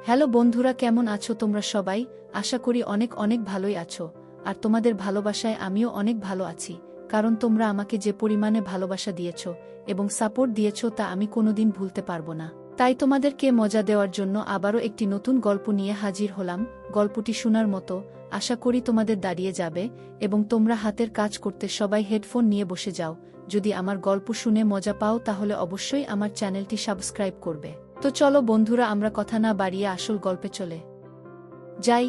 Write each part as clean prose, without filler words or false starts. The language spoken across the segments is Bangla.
হ্যালো বন্ধুরা, কেমন আছো তোমরা সবাই? আশা করি অনেক অনেক ভালোই আছো। আর তোমাদের ভালোবাসায় আমিও অনেক ভালো আছি, কারণ তোমরা আমাকে যে পরিমাণে ভালোবাসা দিয়েছ এবং সাপোর্ট দিয়েছ তা আমি কোনোদিন ভুলতে পারবো না। তাই তোমাদেরকে মজা দেওয়ার জন্য আবারও একটি নতুন গল্প নিয়ে হাজির হলাম। গল্পটি শোনার মতো, আশা করি তোমাদের দাঁড়িয়ে যাবে এবং তোমরা হাতের কাজ করতে সবাই হেডফোন নিয়ে বসে যাও। যদি আমার গল্প শুনে মজা পাও তাহলে অবশ্যই আমার চ্যানেলটি সাবস্ক্রাইব করবে। তো চলো বন্ধুরা, আমরা কথা না বাড়িয়ে আসল গল্পে চলে যাই।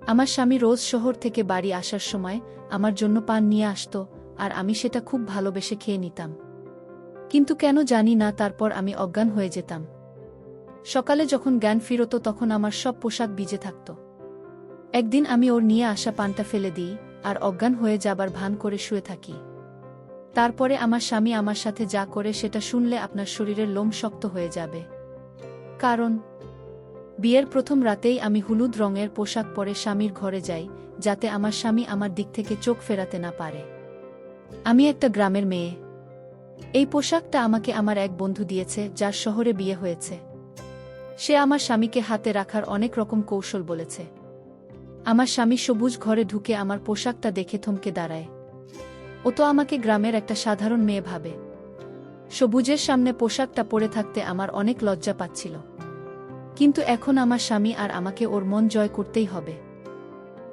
আমার স্বামী রোজ শহর থেকে বাড়ি আসার সময় আমার জন্য পান নিয়ে আসতো, আর আমি সেটা খুব ভালোবেসে খেয়ে নিতাম। কিন্তু কেন জানি না, তারপর আমি অজ্ঞান হয়ে যেতাম। সকালে যখন জ্ঞান ফিরত তখন আমার সব পোশাক ভিজে থাকত। একদিন আমি ওর নিয়ে আসা পানটা ফেলে দিই আর অজ্ঞান হয়ে যাবার ভান করে শুয়ে থাকি। তারপরে আমার স্বামী আমার সাথে যা করে সেটা শুনলে আপনার শরীরের লোম শক্ত হয়ে যাবে। কারণ বিয়ের প্রথম রাতেই আমি হলুদ রঙের পোশাক পরে স্বামীর ঘরে যাই, যাতে আমার স্বামী আমার দিক থেকে চোখ ফেরাতে না পারে। আমি একটা গ্রামের মেয়ে। এই পোশাকটা আমাকে আমার এক বন্ধু দিয়েছে, যার শহরে বিয়ে হয়েছে। সে আমার স্বামীকে হাতে রাখার অনেক রকম কৌশল বলেছে। আমার স্বামী সবুজ ঘরে ঢুকে আমার পোশাকটা দেখে থমকে দাঁড়ায়। ও তো আমাকে গ্রামের একটা সাধারণ মেয়ে ভাবে। সবুজের সামনে পোশাকটা পরে থাকতে আমার অনেক লজ্জা পাচ্ছিল। কিন্তু এখন আমার স্বামী আর আমাকে ওর মন জয় করতেই হবে।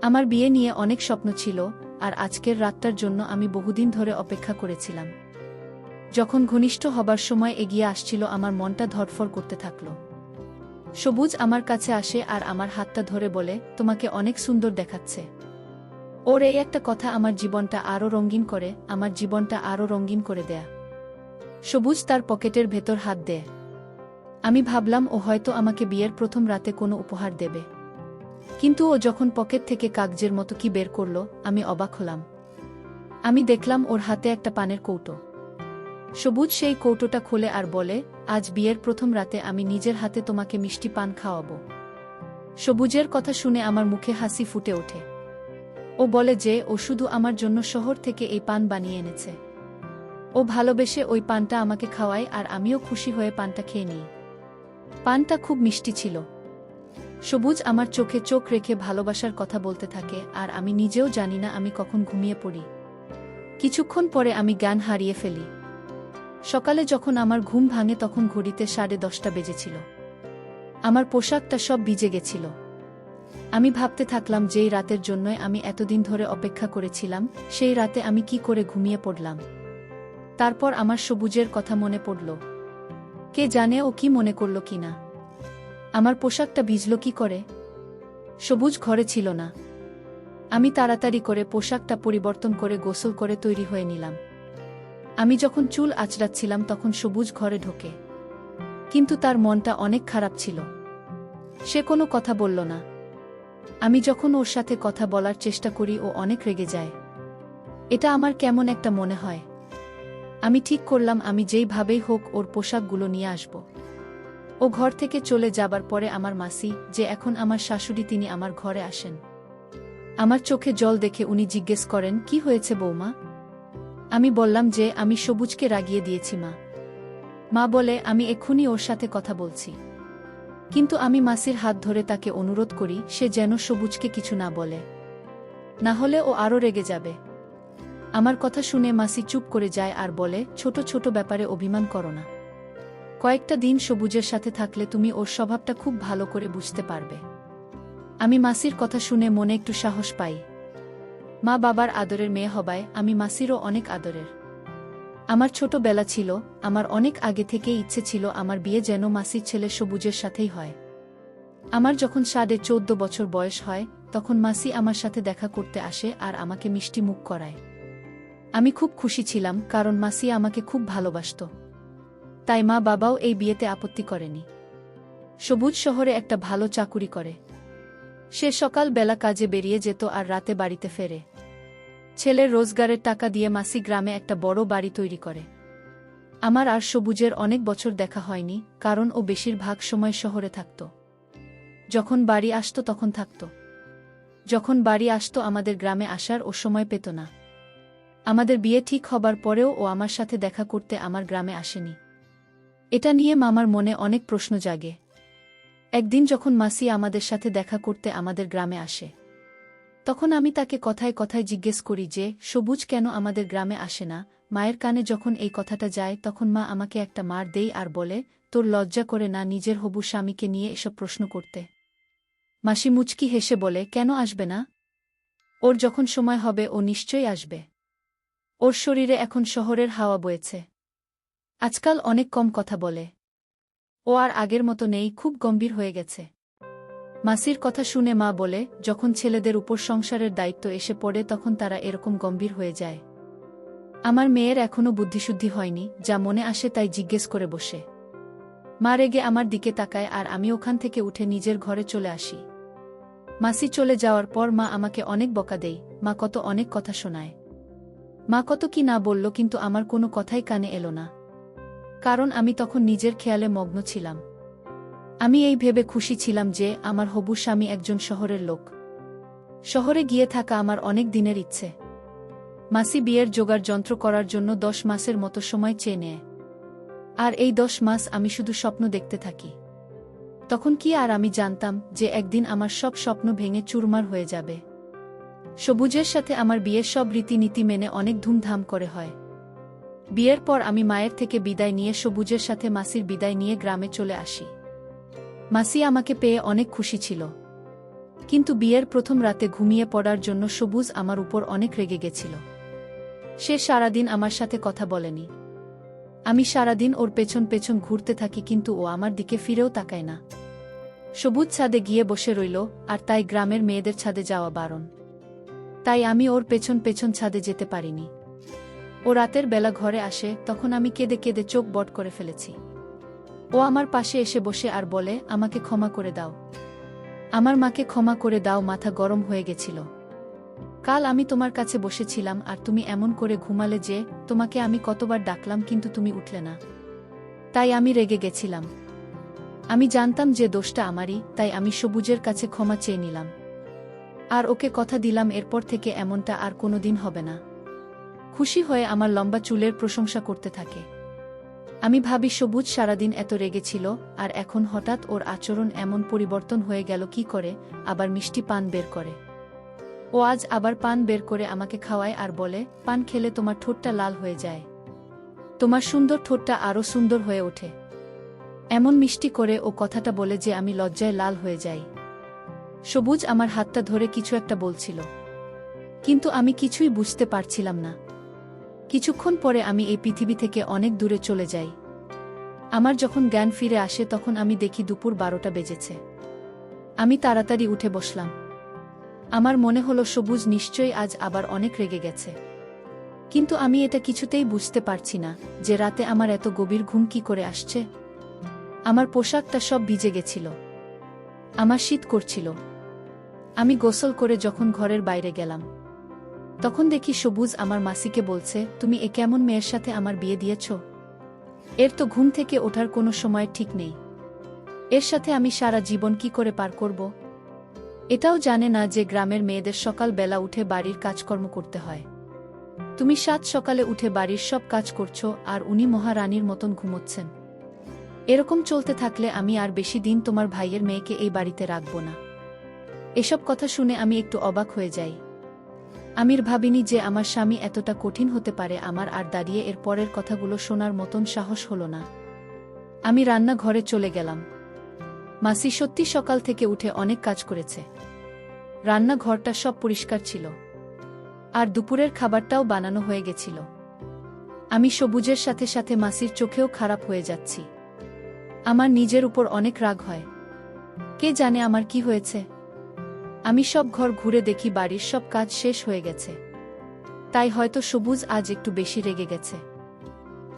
আমার বিয়ে নিয়ে অনেক স্বপ্ন ছিল, আর আজকের রাতটার জন্য আমি বহুদিন ধরে অপেক্ষা করেছিলাম। যখন ঘনিষ্ঠ হবার সময় এগিয়ে আসছিল, আমার মনটা ধড়ফড় করতে থাকল। সবুজ আমার কাছে আসে আর আমার হাতটা ধরে বলে, তোমাকে অনেক সুন্দর দেখাচ্ছে। ওর এই একটা কথা আমার জীবনটা আরও রঙিন করে, আমার জীবনটা আরও রঙিন করে দেয়া। সবুজ তার পকেটের ভেতর হাত দেয়। আমি ভাবলাম ও হয়তো আমাকে বিয়ের প্রথম রাতে কোনো উপহার দেবে। কিন্তু ও যখন পকেট থেকে কাগজের মতো কি বের করল, আমি অবাক হলাম। আমি দেখলাম ওর হাতে একটা পানের কৌটো। সবুজ সেই কৌটোটা খুলে আর বলে, আজ বিয়ের প্রথম রাতে আমি নিজের হাতে তোমাকে মিষ্টি পান খাওয়াবো। সবুজের কথা শুনে আমার মুখে হাসি ফুটে ওঠে। ও বলে যে ও শুধু আমার জন্য শহর থেকে এই পান বানিয়ে এনেছে। ও ভালোবেসে ওই পানটা আমাকে খাওয়ায়, আর আমিও খুশি হয়ে পানটা খেয়ে নিই। পানটা খুব মিষ্টি ছিল। সবুজ আমার চোখে চোখ রেখে ভালোবাসার কথা বলতে থাকে, আর আমি নিজেও জানি না আমি কখন ঘুমিয়ে পড়ি। কিছুক্ষণ পরে আমি জ্ঞান হারিয়ে ফেলি। সকালে যখন আমার ঘুম ভাঙে তখন ঘড়িতে 10:30 বেজেছিল। আমার পোশাকটা সব ভিজে গেছিল। আমি ভাবতে থাকলাম যেই রাতের জন্যই আমি এতদিন ধরে অপেক্ষা করেছিলাম, সেই রাতে আমি কি করে ঘুমিয়ে পড়লাম। তারপর আমার সবুজের কথা মনে পড়ল। কে জানে ও কি মনে করল কিনা। আমার পোশাকটা ভিজল কি করে? সবুজ ঘরে ছিল না। আমি তাড়াতাড়ি করে পোশাকটা পরিবর্তন করে গোসল করে তৈরি হয়ে নিলাম। আমি যখন চুল আঁচড়াচ্ছিলাম তখন সবুজ ঘরে ঢোকে। কিন্তু তার মনটা অনেক খারাপ ছিল। সে কোনো কথা বলল না। আমি যখন ওর সাথে কথা বলার চেষ্টা করি ও অনেক রেগে যায়। এটা আমার কেমন একটা মনে হয়। আমি ঠিক করলাম আমি যেইভাবেই হোক ওর পোশাকগুলো নিয়ে আসব। ও ঘর থেকে চলে যাবার পরে আমার মাসি, যে এখন আমার শাশুড়ি, তিনি আমার ঘরে আসেন। আমার চোখে জল দেখে উনি জিজ্ঞেস করেন, কি হয়েছে বৌমা? আমি বললাম যে আমি সবুজকে রাগিয়ে দিয়েছি মা। মা বলে, আমি এক্ষুনি ওর সাথে কথা বলছি। কিন্তু আমি মাসির হাত ধরে তাকে অনুরোধ করি সে যেন সবুজকে কিছু না বলে, না হলে ও আরও রেগে যাবে। আমার কথা শুনে মাসি চুপ করে যায় আর বলে, ছোট ছোট ব্যাপারে অভিমান করো না। কয়েকটা দিন সবুজের সাথে থাকলে তুমি ওর স্বভাবটা খুব ভালো করে বুঝতে পারবে। আমি মাসির কথা শুনে মনে একটু সাহস পাই। মা বাবার আদরের মেয়ে হবায় আমি মাসিরও অনেক আদরের। আমার ছোটবেলা ছিল, আমার অনেক আগে থেকেই ইচ্ছে ছিল আমার বিয়ে যেন মাসির ছেলে সবুজের সাথেই হয়। আমার যখন 14.5 বছর বয়স হয় তখন মাসি আমার সাথে দেখা করতে আসে আর আমাকে মিষ্টি মুখ করায়। আমি খুব খুশি ছিলাম, কারণ মাসি আমাকে খুব ভালোবাসত। তাই মা বাবাও এই বিয়েতে আপত্তি করেনি। সবুজ শহরে একটা ভালো চাকুরি করে। সে সকাল বেলা কাজে বেরিয়ে যেত আর রাতে বাড়িতে ফেরে। ছেলের রোজগারের টাকা দিয়ে মাসি গ্রামে একটা বড় বাড়ি তৈরি করে। আমার আর সবুজের অনেক বছর দেখা হয়নি, কারণ ও বেশিরভাগ সময় শহরে থাকত। যখন বাড়ি আসতো তখন থাকত। যখন বাড়ি আসতো আমাদের গ্রামে আসার ও সময় পেত না। আমাদের বিয়ে ঠিক হবার পরেও ও আমার সাথে দেখা করতে আমার গ্রামে আসেনি। এটা নিয়ে মামার মনে অনেক প্রশ্ন জাগে। একদিন যখন মাসি আমাদের সাথে দেখা করতে আমাদের গ্রামে আসে, তখন আমি তাকে কথায় কথায় জিজ্ঞেস করি যে সবুজ কেন আমাদের গ্রামে আসে না। মায়ের কানে যখন এই কথাটা যায় তখন মা আমাকে একটা মার দেই আর বলে, তোর লজ্জা করে না নিজের হবু স্বামীকে নিয়ে এসব প্রশ্ন করতে? মাসি মুচকি হেসে বলে, কেন আসবে না? ওর যখন সময় হবে ও নিশ্চয়ই আসবে। ওর শরীরে এখন শহরের হাওয়া বয়েছে। আজকাল অনেক কম কথা বলে। ও আর আগের মতো নেই, খুব গম্ভীর হয়ে গেছে। মাসির কথা শুনে মা বলে, যখন ছেলেদের উপর সংসারের দায়িত্ব এসে পড়ে তখন তারা এরকম গম্ভীর হয়ে যায়। আমার মেয়ের এখনও বুদ্ধিশুদ্ধি হয়নি, যা মনে আসে তাই জিজ্ঞেস করে বসে। মা রেগে আমার দিকে তাকায় আর আমি ওখান থেকে উঠে নিজের ঘরে চলে আসি। মাসি চলে যাওয়ার পর মা আমাকে অনেক বকা দেয়, মা কত অনেক কথা শোনায়। মা কত কি না বলল, কিন্তু আমার কোনো কথাই কানে এলো না। কারণ আমি তখন নিজের খেয়ালে মগ্ন ছিলাম। আমি এই ভেবে খুশি ছিলাম যে আমার হবু স্বামী একজন শহরের লোক। শহরে গিয়ে থাকা আমার অনেক দিনের ইচ্ছে। মাসি বিয়ের জোগাড় যন্ত্র করার জন্য 10 মাসের মতো সময় চেয়ে নেয়। আর এই 10 মাস আমি শুধু স্বপ্ন দেখতে থাকি। তখন কি আর আমি জানতাম যে একদিন আমার সব স্বপ্ন ভেঙে চুরমার হয়ে যাবে। সবুজের সাথে আমার বিয়ের সব রীতিনীতি মেনে অনেক ধুমধাম করে হয়। বিয়ের পর আমি মায়ের থেকে বিদায় নিয়ে সবুজের সাথে মাসির বিদায় নিয়ে গ্রামে চলে আসি। মাসি আমাকে পেয়ে অনেক খুশি ছিল। কিন্তু বিয়ের প্রথম রাতে ঘুমিয়ে পড়ার জন্য সবুজ আমার উপর অনেক রেগে গেছিল। সে সারাদিন আমার সাথে কথা বলেনি। আমি সারাদিন ওর পেছন পেছন ঘুরতে থাকি, কিন্তু ও আমার দিকে ফিরেও তাকায় না। সবুজ ছাদে গিয়ে বসে রইল, আর তাই গ্রামের মেয়েদের ছাদে যাওয়া বারণ। তাই আমি ওর পেছন পেছন ছাদে যেতে পারিনি। ও রাতের বেলা ঘরে আসে, তখন আমি কেঁদে কেঁদে চোখ বট করে ফেলেছি। ও আমার পাশে এসে বসে আর বলে, আমাকে ক্ষমা করে দাও, আমার মাকে ক্ষমা করে দাও। মাথা গরম হয়ে গেছিল। কাল আমি তোমার কাছে বসেছিলাম আর তুমি এমন করে ঘুমালে যে তোমাকে আমি কতবার ডাকলাম কিন্তু তুমি উঠলে না। তাই আমি রেগে গেছিলাম। আমি জানতাম যে দোষটা আমারই, তাই আমি সবুজের কাছে ক্ষমা চেয়ে নিলাম। আর ওকে কথা দিলাম এরপর থেকে এমনটা আর কোনোদিন হবে না। খুশি হয়ে আমার লম্বা চুলের প্রশংসা করতে থাকে। আমি ভাবি সবুজ সারাদিন এত রেগেছিল, আর এখন হঠাৎ ওর আচরণ এমন পরিবর্তন হয়ে গেল কি করে। আবার মিষ্টি পান বের করে। ও আজ আবার পান বের করে আমাকে খাওয়ায় আর বলে, পান খেলে তোমার ঠোঁটটা লাল হয়ে যায়, তোমার সুন্দর ঠোঁটটা আরও সুন্দর হয়ে ওঠে। এমন মিষ্টি করে ও কথাটা বলে যে আমি লজ্জায় লাল হয়ে যাই। সবুজ আমার হাতটা ধরে কিছু একটা বলছিল, কিন্তু আমি কিছুই বুঝতে পারছিলাম না। কিছুক্ষণ পরে আমি এই পৃথিবী থেকে অনেক দূরে চলে যাই। আমার যখন জ্ঞান ফিরে আসে তখন আমি দেখি দুপুর 12টা বেজেছে। আমি তাড়াতাড়ি উঠে বসলাম। আমার মনে হলো সবুজ নিশ্চয়ই আজ আবার অনেক রেগে গেছে। কিন্তু আমি এটা কিছুতেই বুঝতে পারছি না যে রাতে আমার এত গভীর ঘুম কি করে আসছে। আমার পোশাকটা সব ভিজে গেছিল। আমার শীত করছিল। আমি গোসল করে যখন ঘরের বাইরে গেলাম তখন দেখি সবুজ আমার মাসিকে বলছে, তুমি এ কেমন মেয়ের সাথে আমার বিয়ে দিয়েছ? এর তো ঘুম থেকে ওঠার কোনো সময় ঠিক নেই। এর সাথে আমি সারা জীবন কি করে পার করব? এটাও জানে না যে গ্রামের মেয়েদের সকাল বেলা উঠে বাড়ির কাজকর্ম করতে হয়। তুমি 7 সকালে উঠে বাড়ির সব কাজ করছো আর উনি মহারানীর মতন ঘুমোচ্ছেন। এরকম চলতে থাকলে আমি আর বেশি দিন তোমার ভাইয়ের মেয়েকে এই বাড়িতে রাখব না। এসব কথা শুনে আমি একটু অবাক হয়ে যাই। আমির ভাবিনি যে আমার স্বামী এতটা কঠিন হতে পারে। আমার আর দাঁড়িয়ে এর পরের কথাগুলো শোনার মতন সাহস হলো না। আমি রান্নাঘরে চলে গেলাম। মাসি সত্যি সকাল থেকে উঠে অনেক কাজ করেছে। রান্নাঘরটা সব পরিষ্কার ছিল, আর দুপুরের খাবারটাও বানানো হয়ে গেছিল। আমি সবুজের সাথে সাথে মাসির চোখেও খারাপ হয়ে যাচ্ছি। আমার নিজের উপর অনেক রাগ হয়। কে জানে আমার কি হয়েছে। আমি সব ঘর ঘুরে দেখি বাড়ির সব কাজ শেষ হয়ে গেছে। তাই হয়তো সবুজ আজ একটু বেশি রেগে গেছে।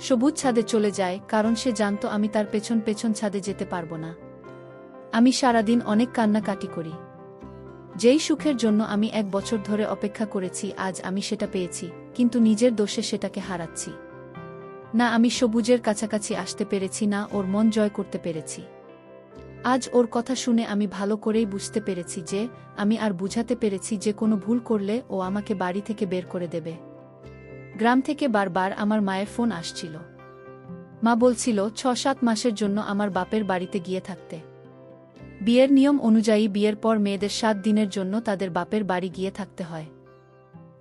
সবুজ ছাদে চলে যায়, কারণ সে জানতো আমি তার পেছন পেছন ছাদে যেতে পারবো না। আমি সারাদিন অনেক কান্নাকাটি করি। যেই সুখের জন্য আমি 1 বছর ধরে অপেক্ষা করেছি আজ আমি সেটা পেয়েছি, কিন্তু নিজের দোষে সেটাকে হারাচ্ছি। না আমি সবুজের কাছাকাছি আসতে পেরেছি, না ওর মন জয় করতে পেরেছি। আজ ওর কথা শুনে আমি ভালো করেই বুঝতে পেরেছি যে আমি আর বুঝাতে পেরেছি যে কোনো ভুল করলে ও আমাকে বাড়ি থেকে বের করে দেবে। গ্রাম থেকে বারবার আমার মায়ের ফোন আসছিল। মা বলছিল 6-7 মাসের জন্য আমার বাপের বাড়িতে গিয়ে থাকতে। বিয়ের নিয়ম অনুযায়ী বিয়ের পর মেয়েদের 7 দিনের জন্য তাদের বাপের বাড়ি গিয়ে থাকতে হয়।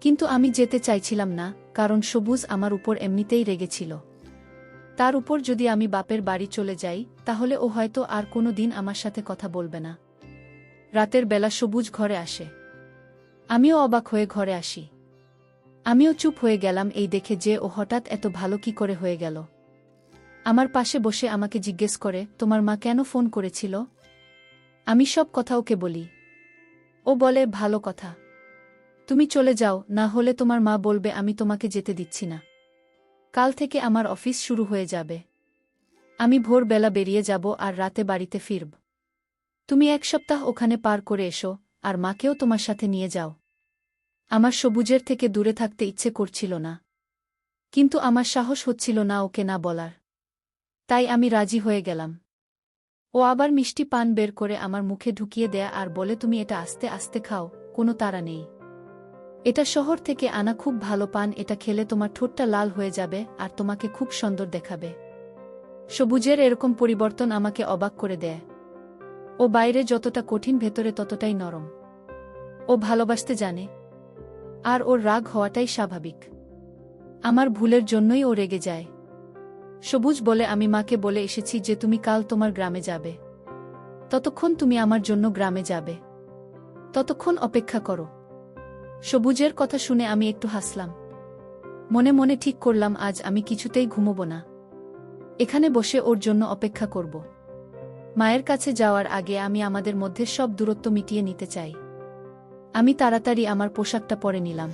কিন্তু আমি যেতে চাইছিলাম না, কারণ সবুজ আমার উপর এমনিতেই রেগেছিল। তার উপর যদি আমি বাপের বাড়ি চলে যাই, তাহলে ও হয়তো আর কোনো দিন আমার সাথে কথা বলবে না। রাতের বেলা সবুজ ঘরে আসে। আমিও অবাক হয়ে ঘরে আসি। আমিও চুপ হয়ে গেলাম এই দেখে যে ও হঠাৎ এত ভালো কি করে হয়ে গেল। আমার পাশে বসে আমাকে জিজ্ঞেস করে, তোমার মা কেন ফোন করেছিল? আমি সব কথা ওকে বলি। ও বলে, ভালো কথা, তুমি চলে যাও, না হলে তোমার মা বলবে আমি তোমাকে যেতে দিচ্ছি না। কাল থেকে আমার অফিস শুরু হয়ে যাবে। আমি ভোরবেলা বেরিয়ে যাব আর রাতে বাড়িতে ফিরব। তুমি 1 সপ্তাহ ওখানে পার করে এসো, আর মাকেও তোমার সাথে নিয়ে যাও। আমার সবুজের থেকে দূরে থাকতে ইচ্ছে করছিল না, কিন্তু আমার সাহস হচ্ছিল না ওকে না বলার। তাই আমি রাজি হয়ে গেলাম। ও আবার মিষ্টি পান বের করে আমার মুখে ঢুকিয়ে দেয়া আর বলে, তুমি এটা আস্তে আস্তে খাও, কোনো তাড়া নেই। এটা শহর থেকে আনা খুব ভালো পান, এটা খেলে তোমার ঠোঁটটা লাল হয়ে যাবে আর তোমাকে খুব সুন্দর দেখাবে। সবুজের এরকম পরিবর্তন আমাকে অবাক করে দেয়। ও বাইরে যতটা কঠিন, ভেতরে ততটাই নরম। ও ভালোবাসতে জানে, আর ওর রাগ হওয়াটাই স্বাভাবিক। আমার ভুলের জন্যই ও রেগে যায়। সবুজ বলে, আমি মাকে বলে এসেছি যে তুমি কাল তোমার গ্রামে যাবে। ততক্ষণ তুমি আমার জন্য গ্রামে যাবে। ততক্ষণ অপেক্ষা করো। সবুজের কথা শুনে আমি একটু হাসলাম। মনে মনে ঠিক করলাম আজ আমি কিছুতেই ঘুমোব না। এখানে বসে ওর জন্য অপেক্ষা করব। মায়ের কাছে যাওয়ার আগে আমি আমাদের মধ্যে সব দূরত্ব মিটিয়ে নিতে চাই। আমি তাড়াতাড়ি আমার পোশাকটা পরে নিলাম।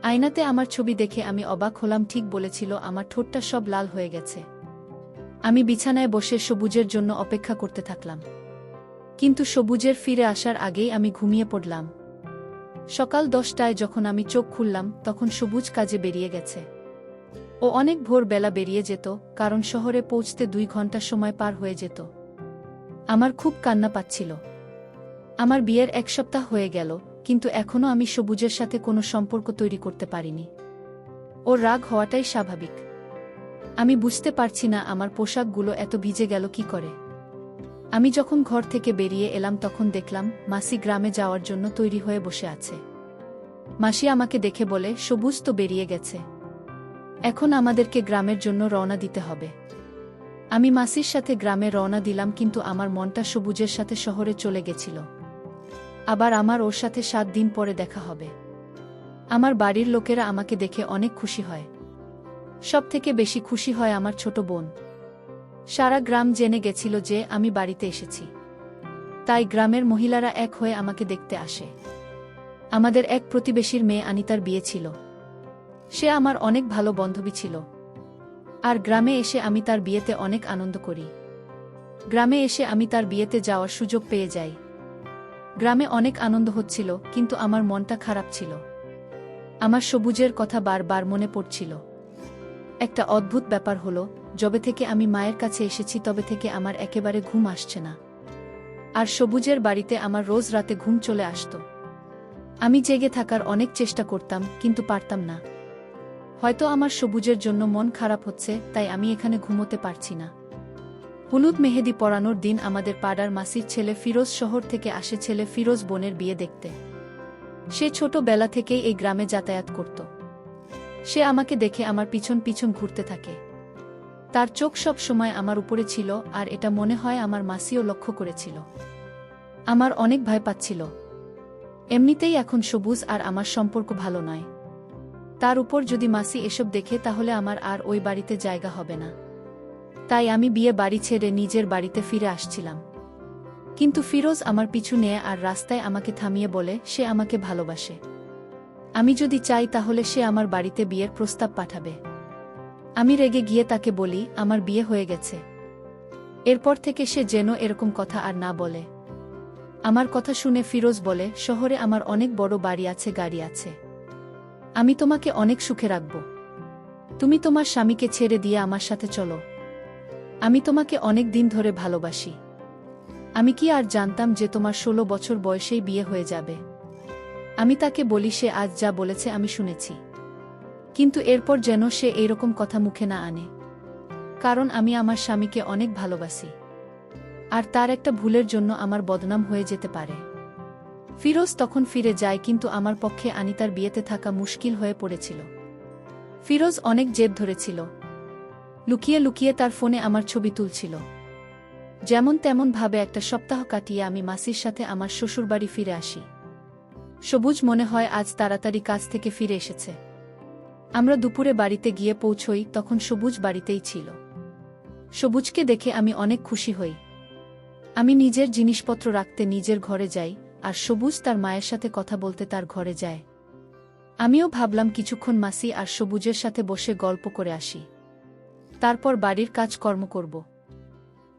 আয়নাতে আমার ছবি দেখে আমি অবাক হলাম, ঠিক বলেছিল, আমার ঠোঁটটা সব লাল হয়ে গেছে। আমি বিছানায় বসে সবুজের জন্য অপেক্ষা করতে থাকলাম। কিন্তু সবুজের ফিরে আসার আগেই আমি ঘুমিয়ে পড়লাম। সকাল 10টায় যখন আমি চোখ খুললাম, তখন সবুজ কাজে বেরিয়ে গেছে। ও অনেক ভোরবেলা বেরিয়ে যেত, কারণ শহরে পৌঁছতে 2 ঘন্টা সময় পার হয়ে যেত। আমার খুব কান্না পাচ্ছিল। আমার বিয়ের 1 সপ্তাহ হয়ে গেল, কিন্তু এখনও আমি সবুজের সাথে কোনো সম্পর্ক তৈরি করতে পারিনি। ওর রাগ হওয়াটাই স্বাভাবিক। আমি বুঝতে পারছি না আমার পোশাকগুলো এত ভিজে গেল কি করে। আমি যখন ঘর থেকে বেরিয়ে এলাম তখন দেখলাম মাসি গ্রামে যাওয়ার জন্য তৈরি হয়ে বসে আছে। মাসি আমাকে দেখে বলে, সবুজ তো বেরিয়ে গেছে, এখন আমাদেরকে গ্রামের জন্য রওনা দিতে হবে। আমি মাসির সাথে গ্রামে রওনা দিলাম, কিন্তু আমার মনটা সবুজের সাথে শহরে চলে গেছিল। আবার আমার ওর সাথে 7 দিন পরে দেখা হবে। আমার বাড়ির লোকেরা আমাকে দেখে অনেক খুশি হয়। সবথেকে বেশি খুশি হয় আমার ছোট বোন। সারা গ্রাম জেনে গেছিল যে আমি বাড়িতে এসেছি। তাই গ্রামের মহিলারা এক হয়ে আমাকে দেখতে আসে। আমাদের এক প্রতিবেশীর মেয়ে আনিতার বিয়ে ছিল। সে আমার অনেক ভালো বান্ধবী ছিল। আর গ্রামে এসে আমি তার বিয়েতে অনেক আনন্দ করি। গ্রামে এসে আমি তার বিয়েতে যাওয়ার সুযোগ পেয়ে যাই। গ্রামে অনেক আনন্দ হচ্ছিল, কিন্তু আমার মনটা খারাপ ছিল। আমার সবুজের কথা বারবার মনে পড়ছিল। একটা অদ্ভুত ব্যাপার হলো, যবে থেকে আমি মায়ের কাছে এসেছি তবে থেকে আমার একেবারে ঘুম আসছে না। আর সবুজের বাড়িতে আমার রোজ রাতে ঘুম চলে আসত। আমি জেগে থাকার অনেক চেষ্টা করতাম, কিন্তু পারতাম না। হয়তো আমার সবুজের জন্য মন খারাপ হচ্ছে, তাই আমি এখানে ঘুমোতে পারছি না। হলুদ মেহেদি পরানোর দিন আমাদের পাড়ার মাসির ছেলে ফিরোজ শহর থেকে আসে ছেলে ফিরোজ বোনের বিয়ে দেখতে। সে ছোটবেলা থেকেই এই গ্রামে যাতায়াত করত। সে আমাকে দেখে আমার পিছন পিছন ঘুরতে থাকে। তার চোখ সব সময় আমার উপরে ছিল, আর এটা মনে হয় আমার মাসিও লক্ষ্য করেছিল। আমার অনেক ভয় পাচ্ছিল। এমনিতেই এখন সবুজ আর আমার সম্পর্ক ভালো নয়। তার উপর যদি মাসি এসব দেখে তাহলে আমার আর ওই বাড়িতে জায়গা হবে না। তাই আমি বিয়ে বাড়ি ছেড়ে নিজের বাড়িতে ফিরে আসছিলাম। কিন্তু ফিরোজ আমার পিছু নেয় আর রাস্তায় আমাকে থামিয়ে বলে সে আমাকে ভালোবাসে। আমি যদি চাই তাহলে সে আমার বাড়িতে বিয়ের প্রস্তাব পাঠাবে। আমি রেগে গিয়ে তাকে বলি, আমার বিয়ে হয়ে গেছে। এরপর থেকে সে যেন এরকম কথা আর না বলে। আমার কথা শুনে ফিরোজ বলে, শহরে আমার অনেক বড় বাড়ি আছে, গাড়ি আছে। আমি তোমাকে অনেক সুখে রাখব। তুমি তোমার স্বামীকে ছেড়ে দিয়ে আমার সাথে চলো। আমি তোমাকে অনেক দিন ধরে ভালোবাসি। আমি কি আর জানতাম যে তোমার 16 বছর বয়সেই বিয়ে হয়ে যাবে। আমি তাকে বলি সে আজ যা বলেছে আমি শুনেছি, কিন্তু এরপর যেন সে এইরকম কথা মুখে না আনে, কারণ আমি আমার স্বামীকে অনেক ভালোবাসি। আর তার একটা ভুলের জন্য আমার বদনাম হয়ে যেতে পারে। ফিরোজ তখন ফিরে যায়, কিন্তু আমার পক্ষে আনিতার বিয়েতে থাকা মুশকিল হয়ে পড়েছিল। ফিরোজ অনেক জেদ ধরেছিল। লুকিয়ে লুকিয়ে তার ফোনে আমার ছবি তুলছিল। যেমন তেমন ভাবে একটা সপ্তাহ কাটিয়ে আমি মাসির সাথে আমার শ্বশুরবাড়ি ফিরে আসি। সবুজ মনে হয় আজ তাড়াতাড়ি কাজ থেকে ফিরে এসেছে। আমরা দুপুরে বাড়িতে গিয়ে পৌঁছই, তখন সবুজ বাড়িতেই ছিল। সবুজকে দেখে আমি অনেক খুশি হই। আমি নিজের জিনিসপত্র রাখতে নিজের ঘরে যাই, আর সবুজ তার মায়ের সাথে কথা বলতে তার ঘরে যায়। আমিও ভাবলাম কিছুক্ষণ মাসি আর সবুজের সাথে বসে গল্প করে আসি, তারপর বাড়ির কাজকর্ম করব।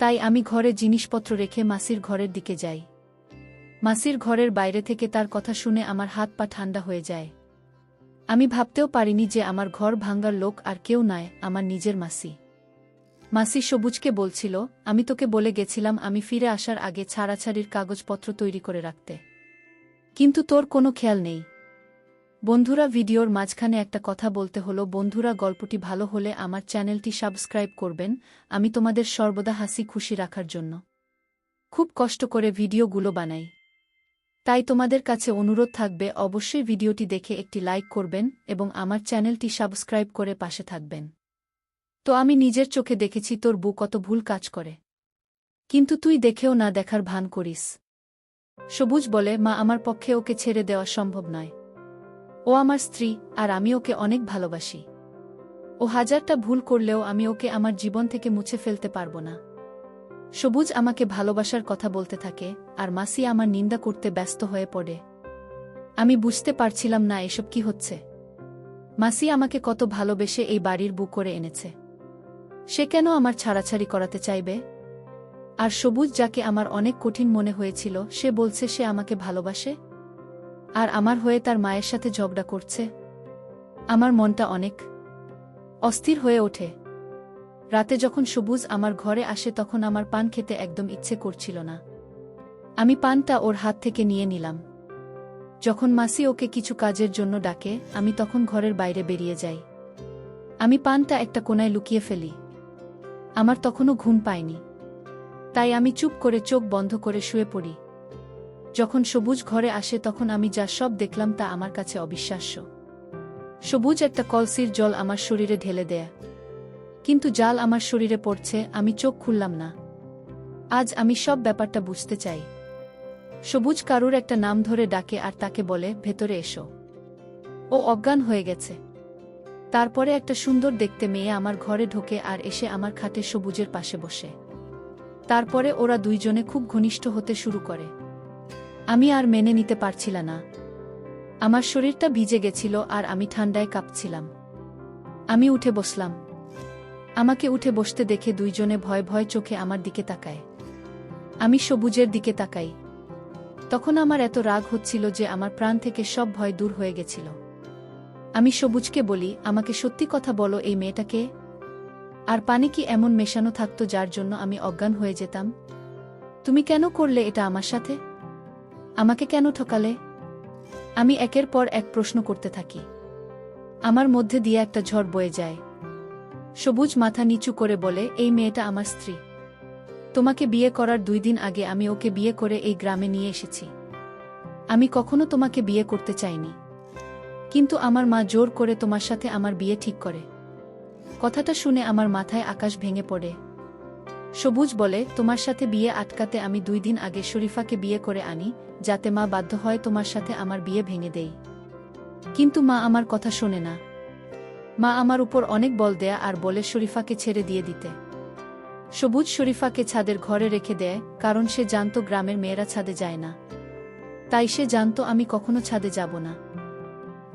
তাই আমি ঘরে জিনিসপত্র রেখে মাসির ঘরের দিকে যাই। মাসির ঘরের বাইরে থেকে তার কথা শুনে আমার হাত পা ঠান্ডা হয়ে যায়। আমি ভাবতেও পারিনি যে আমার ঘর ভাঙার লোক আর কেউ নয়, আমার নিজের মাসি। মাসি সবুজকে বলছিল, আমি তোকে বলে গেছিলাম আমি ফিরে আসার আগে ছাড়াছাড়ির কাগজপত্র তৈরি করে রাখতে, কিন্তু তোর কোনো খেয়াল নেই। বন্ধুরা, ভিডিওর মাঝখানে একটা কথা বলতে হলো। বন্ধুরা, গল্পটি ভালো হলে আমার চ্যানেলটি সাবস্ক্রাইব করবেন, আমি তোমাদের সর্বদা হাসি খুশি রাখার জন্য খুব কষ্ট করে ভিডিওগুলো বানাই। তাই তোমাদের কাছে অনুরোধ থাকবে, অবশ্যই ভিডিওটি দেখে একটি লাইক করবেন এবং আমার চ্যানেলটি সাবস্ক্রাইব করে পাশে থাকবেন। তো আমি নিজের চোখে দেখেছি তোর বউ কত ভুল কাজ করে, কিন্তু তুই দেখেও না দেখার ভান করিস। সবুজ বলে, মা, আমার পক্ষে ওকে ছেড়ে দেওয়া সম্ভব নয়। ও আমার স্ত্রী, আর আমি ওকে অনেক ভালোবাসি। ও হাজারটা ভুল করলেও আমি ওকে আমার জীবন থেকে মুছে ফেলতে পারব না। সবুজ আমাকে ভালোবাসার কথা বলতে থাকে, আর মাসি আমার নিন্দা করতে ব্যস্ত হয়ে পড়ে। আমি বুঝতে পারছিলাম না এসব কি হচ্ছে। মাসি আমাকে কত ভালোবেসে এই বাড়ির বউ করে এনেছে, সে কেন আমার ছাড়াছাড়ি করাতে চাইবে? আর সবুজ, যাকে আমার অনেক কঠিন মনে হয়েছিল, সে বলছে সে আমাকে ভালোবাসে, আর আমার হয়ে তার মায়ের সাথে ঝগড়া করছে। আমার মনটা অনেক অস্থির হয়ে ওঠে। রাতে যখন সবুজ আমার ঘরে আসে তখন আমার পান খেতে একদম ইচ্ছে করছিল না। আমি পানটা ওর হাত থেকে নিয়ে নিলাম। যখন মাসি ওকে কিছু কাজের জন্য ডাকে, আমি তখন ঘরের বাইরে বেরিয়ে যাই। আমি পানটা একটা কোণায় লুকিয়ে ফেলি। আমার তখনও ঘুম পায়নি, তাই আমি চুপ করে চোখ বন্ধ করে শুয়ে পড়ি। যখন সবুজ ঘরে আসে তখন আমি যা সব দেখলাম তা আমার কাছে অবিশ্বাস্য। সবুজ একটা কলসির জল আমার শরীরে ঢেলে দেয়, কিন্তু জাল আমার শরীরে পড়ছে, আমি চোখ খুললাম না। আজ আমি সব ব্যাপারটা বুঝতে চাই। সবুজ কারুর একটা নাম ধরে ডাকে আর তাকে বলে, ভেতরে এসো। ও অজ্ঞান হয়ে গেছে। তারপরে একটা সুন্দর দেখতে মেয়ে আমার ঘরে ঢোকে আর এসে আমার খাটে সবুজের পাশে বসে। তারপরে ওরা দুইজনে খুব ঘনিষ্ঠ হতে শুরু করে। আমি আর মেনে নিতে পারছিলাম না। আমার শরীরটা ভিজে গেছিল আর আমি ঠান্ডায় কাঁপছিলাম। আমি উঠে বসলাম। আমাকে উঠে বসতে দেখে দুইজনে ভয় ভয় চোখে আমার দিকে তাকায়। আমি সবুজের দিকে তাকাই। তখন আমার এত রাগ হচ্ছিল যে আমার প্রাণ থেকে সব ভয় দূর হয়ে গেছিল। আমি সবুজকে বলি, আমাকে সত্যি কথা বলো, এই মেয়েটাকে আর পানি কি এমন মেশানো থাকতো যার জন্য আমি অজ্ঞান হয়ে যেতাম? তুমি কেন করলে এটা আমার সাথে? আমাকে কেন ঠকালে? আমি একের পর এক প্রশ্ন করতে থাকি। আমার মধ্যে দিয়ে একটা ঝড় বয়ে যায়। সবুজ মাথা নিচু করে বলে, এই মেয়েটা আমার স্ত্রী। তোমাকে বিয়ে করার 2 দিন আগে আমি ওকে বিয়ে করে এই গ্রামে নিয়ে এসেছি। আমি কখনো তোমাকে বিয়ে করতে চাইনি, কিন্তু আমার মা জোর করে তোমার সাথে আমার বিয়ে ঠিক করে। কথাটা শুনে আমার মাথায় আকাশ ভেঙে পড়ে। সবুজ বলে, তোমার সাথে বিয়ে আটকাতে আমি 2 দিন আগে শরীফাকে বিয়ে করে আনি, যাতে মা বাধ্য হয় তোমার সাথে আমার বিয়ে ভেঙে দেই। কিন্তু মা আমার কথা শোনে না। মা আমার উপর অনেক বল দেয়া আর বলে শরীফাকে ছেড়ে দিয়ে দিতে। সবুজ শরীফাকে ছাদের ঘরে রেখে দেয়, কারণ সে জানত গ্রামের মেয়েরা ছাদে যায় না। তাই সে জানত আমি কখনো ছাদে যাব না।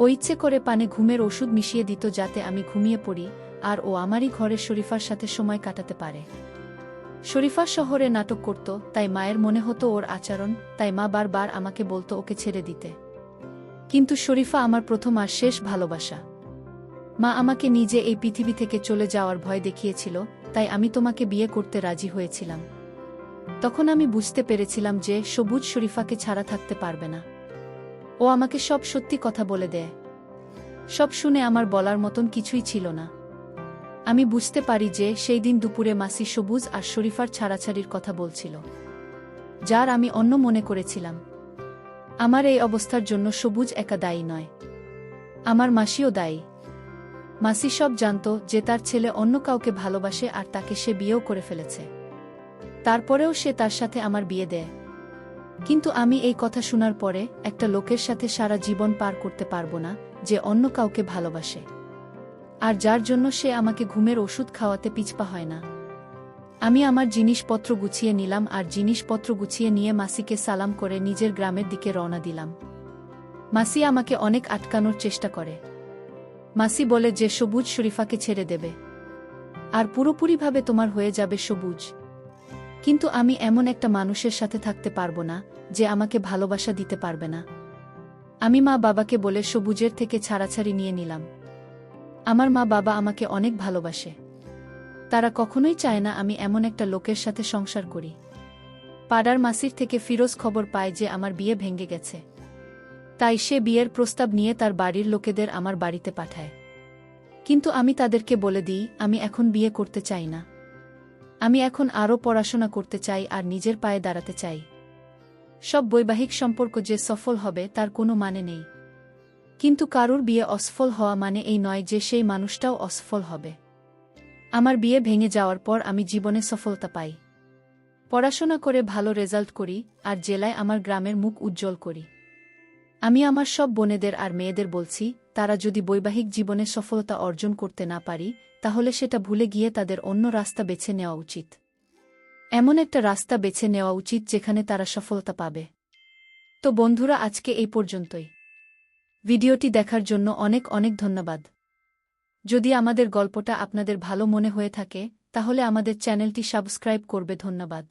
ও ইচ্ছে করে পানে ঘুমের ওষুধ মিশিয়ে দিত যাতে আমি ঘুমিয়ে পড়ি, আর ও আমারই ঘরে শরীফার সাথে সময় কাটাতে পারে। শরীফা শহরে নাটক করত, তাই মায়ের মনে হতো ওর আচরণ, তাই মা বারবার আমাকে বলতো ওকে ছেড়ে দিতে। কিন্তু শরীফা আমার প্রথম আর শেষ ভালোবাসা। মা আমাকে নিজে এই পৃথিবী থেকে চলে যাওয়ার ভয় দেখিয়েছিল, তাই আমি তোমাকে বিয়ে করতে রাজি হয়েছিলাম। তখন আমি বুঝতে পেরেছিলাম যে সবুজ শরীফাকে ছাড়া থাকতে পারবে না। ও আমাকে সব সত্যি কথা বলে দেয়। সব শুনে আমার বলার মতন কিছুই ছিল না। আমি বুঝতে পারি যে সেই দিন দুপুরে মাসি সবুজ আর শরীফার ছাড়াছাড়ির কথা বলছিল, যার আমি অন্য মনে করেছিলাম। আমার এই অবস্থার জন্য সবুজ একা দায়ী নয়, আমার মাসিও দায়ী। মাসি সব জানত যে তার ছেলে অন্য কাউকে ভালোবাসে আর তাকে সে বিয়েও করে ফেলেছে। তারপরেও সে তার সাথে আমার বিয়ে দেয়। কিন্তু আমি এই কথা শোনার পরে একটা লোকের সাথে সারা জীবন পার করতে পারবো না যে অন্য কাউকে ভালোবাসে, আর যার জন্য সে আমাকে ঘুমের ওষুধ খাওয়াতে পিছপা হয় না। আমি আমার জিনিসপত্র গুছিয়ে নিলাম আর জিনিসপত্র গুছিয়ে নিয়ে মাসিকে সালাম করে নিজের গ্রামের দিকে রওনা দিলাম। মাসি আমাকে অনেক আটকানোর চেষ্টা করে। মাসি বলে যে সবুজ শরীফাকে ছেড়ে দেবে আর পুরোপুরিভাবে তোমার হয়ে যাবে সবুজ। কিন্তু আমি এমন একটা মানুষের সাথে থাকতে পারবো না যে আমাকে ভালোবাসা দিতে পারবে না। আমি মা বাবাকে বলে সবুজের থেকে ছাড়াছাড়ি নিয়ে নিলাম। আমার মা বাবা আমাকে অনেক ভালোবাসে, তারা কখনোই চায় না আমি এমন একটা লোকের সাথে সংসার করি। পাড়ার মাসির থেকে ফিরোজ খবর পায় যে আমার বিয়ে ভেঙে গেছে, তাই সে বিয়ের প্রস্তাব নিয়ে তার বাড়ির লোকেদের আমার বাড়িতে পাঠায়। কিন্তু আমি তাদেরকে বলে দিই আমি এখন বিয়ে করতে চাই না, আমি এখন আরও পড়াশোনা করতে চাই আর নিজের পায়ে দাঁড়াতে চাই। সব বৈবাহিক সম্পর্ক যে সফল হবে তার কোনো মানে নেই, কিন্তু কারুর বিয়ে অসফল হওয়া মানে এই নয় যে সেই মানুষটাও অসফল হবে। আমার বিয়ে ভেঙে যাওয়ার পর আমি জীবনে সফলতা পাই, পড়াশোনা করে ভালো রেজাল্ট করি আর জেলায় আমার গ্রামের মুখ উজ্জ্বল করি। আমি আমার সব বোনেদের আর মেয়েদের বলছি, তারা যদি বৈবাহিক জীবনে সফলতা অর্জন করতে না পারি তাহলে সেটা ভুলে গিয়ে তাদের অন্য রাস্তা বেছে নেওয়া উচিত। এমন একটা রাস্তা বেছে নেওয়া উচিত যেখানে তারা সফলতা পাবে। তো বন্ধুরা, আজকে এই পর্যন্তই। ভিডিওটি দেখার জন্য অনেক অনেক ধন্যবাদ। যদি আমাদের গল্পটা আপনাদের ভালো মনে হয়ে থাকে তাহলে আমাদের চ্যানেলটি সাবস্ক্রাইব করবে। ধন্যবাদ।